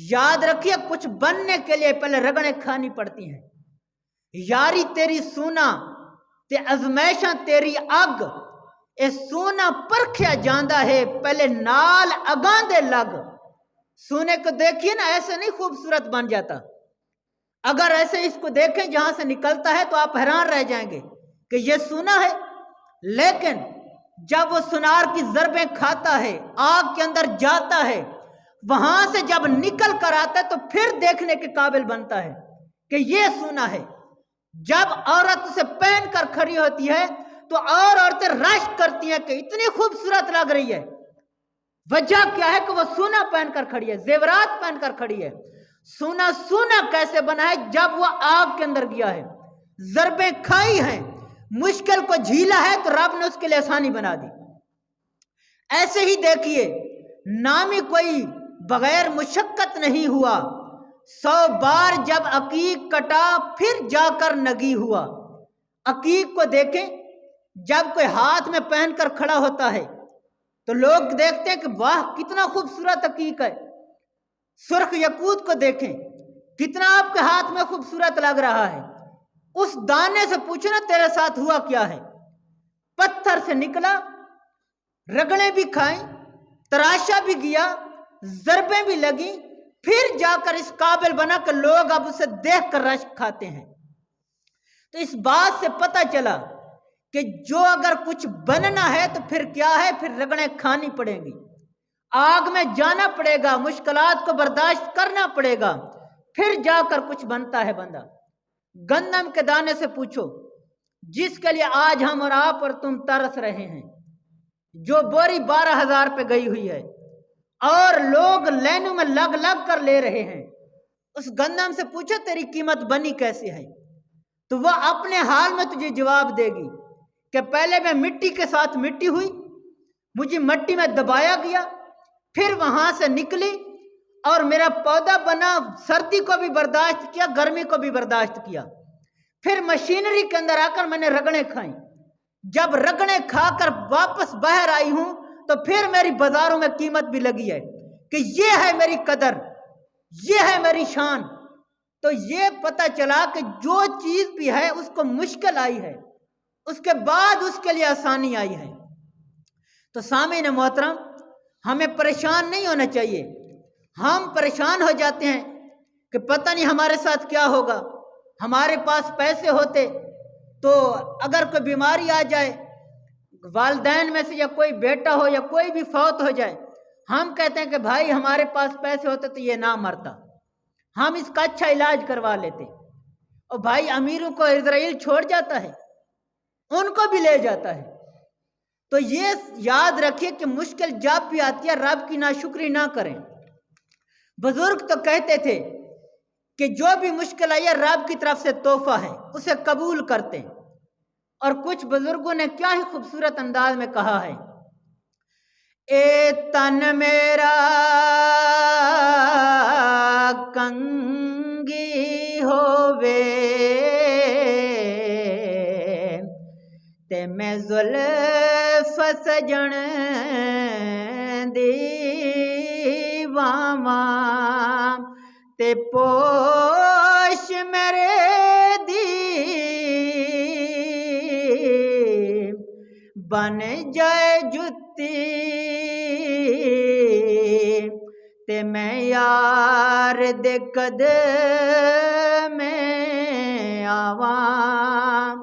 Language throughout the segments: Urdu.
یاد رکھیے کچھ بننے کے لیے پہلے رگڑیں کھانی پڑتی ہیں. یاری تیری سونا تے ازمیشاں تیری اگ، اے سونا پرکھیا جاندہ ہے پہلے نال اگاں دے لگ. سونے کو دیکھیے نا، ایسے نہیں خوبصورت بن جاتا. اگر ایسے اس کو دیکھیں جہاں سے نکلتا ہے تو آپ حیران رہ جائیں گے کہ یہ سونا ہے. لیکن جب وہ سونار کی ضربیں کھاتا ہے، آگ کے اندر جاتا ہے، وہاں سے جب نکل کر آتا ہے تو پھر دیکھنے کے قابل بنتا ہے کہ یہ سونا ہے. جب عورت اسے پہن کر کھڑی ہوتی ہے تو اور عورتیں رشک کرتی ہیں کہ اتنی خوبصورت لگ رہی ہے. وجہ کیا ہے کہ وہ سونا پہن کر کھڑی ہے، زیورات پہن کر کھڑی ہے. سونا سونا کیسے بنا ہے؟ جب وہ آگ کے اندر گیا ہے، ضربیں کھائی ہیں، مشکل کو جھیلا ہے تو رب نے اس کے لیے آسانی بنا دی. ایسے ہی دیکھیے نامی کوئی بغیر مشقت نہیں ہوا، 100 بار جب عقیق کٹا پھر جا کر نگی ہوا. عقیق کو دیکھیں، جب کوئی ہاتھ میں پہن کر کھڑا ہوتا ہے تو لوگ دیکھتے ہیں کہ واہ کتنا خوبصورت عقیق ہے. سرخ یاقوت کو دیکھیں، کتنا آپ کے ہاتھ میں خوبصورت لگ رہا ہے. اس دانے سے پوچھو نا تیرے ساتھ ہوا کیا ہے. پتھر سے نکلا، رگڑیں بھی کھائیں، تراشا بھی گیا، ضربیں بھی لگیں، پھر جا کر اس قابل بنا کہ لوگ اب اسے دیکھ کر رشک کھاتے ہیں. تو اس بات سے پتہ چلا کہ جو اگر کچھ بننا ہے تو پھر کیا ہے، پھر رگڑیں کھانی پڑیں گی، آگ میں جانا پڑے گا، مشکلات کو برداشت کرنا پڑے گا، پھر جا کر کچھ بنتا ہے بندہ. گندم کے دانے سے پوچھو جس کے لیے آج ہم اور آپ اور تم ترس رہے ہیں، جو بوری 12,000 پہ گئی ہوئی ہے اور لوگ لینوں میں لگ لگ کر لے رہے ہیں. اس گندم سے پوچھو تیری قیمت بنی کیسے ہے، تو وہ اپنے حال میں تجھے جواب دے گی کہ پہلے میں مٹی کے ساتھ مٹی ہوئی، مجھے مٹی میں دبایا گیا، پھر وہاں سے نکلی اور میرا پودا بنا، سردی کو بھی برداشت کیا، گرمی کو بھی برداشت کیا، پھر مشینری کے اندر آ کر میں نے رگڑیں کھائیں. جب رگڑیں کھا کر واپس باہر آئی ہوں تو پھر میری بازاروں میں قیمت بھی لگی ہے کہ یہ ہے میری قدر، یہ ہے میری شان. تو یہ پتہ چلا کہ جو چیز بھی ہے اس کو مشکل آئی ہے، اس کے بعد اس کے لیے آسانی آئی ہے. تو سامعین محترم، ہمیں پریشان نہیں ہونا چاہیے. ہم پریشان ہو جاتے ہیں کہ پتہ نہیں ہمارے ساتھ کیا ہوگا. ہمارے پاس پیسے ہوتے تو اگر کوئی بیماری آ جائے، والدین میں سے یا کوئی بیٹا ہو یا کوئی بھی فوت ہو جائے، ہم کہتے ہیں کہ بھائی ہمارے پاس پیسے ہوتے تو یہ نہ مرتا، ہم اس کا اچھا علاج کروا لیتے. اور بھائی امیروں کو اسرائیل چھوڑ جاتا ہے، ان کو بھی لے جاتا ہے. تو یہ یاد رکھیے کہ مشکل جب بھی آتی ہے رب کی ناشکری نہ کریں. بزرگ تو کہتے تھے کہ جو بھی مشکل آئی ہے رب کی طرف سے تحفہ ہے، اسے قبول کرتے ہیں. اور کچھ بزرگوں نے کیا ہی خوبصورت انداز میں کہا ہے، اے تن میرا کنگی ہووے تے میں زلف سجن دی واواں تے پوش میرے دی بن جائے جتی تے میں یار دے قدم میں آواں.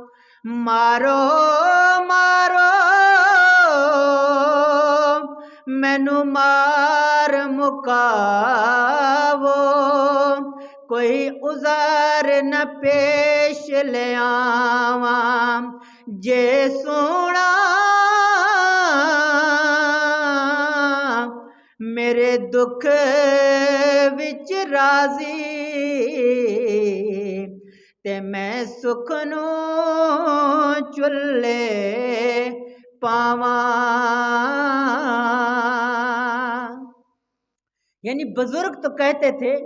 مارو مارو مینو مار مکاو، کوئی عذر نہ پیش لے آواں، جے سونا میرے دکھ وچ راضی تے میں سکھ نو چلے پاواں. یعنی بزرگ تو کہتے تھے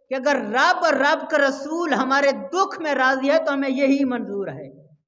کہ اگر رب اور رب کا رسول ہمارے دکھ میں راضی ہے تو ہمیں یہی منظور ہے.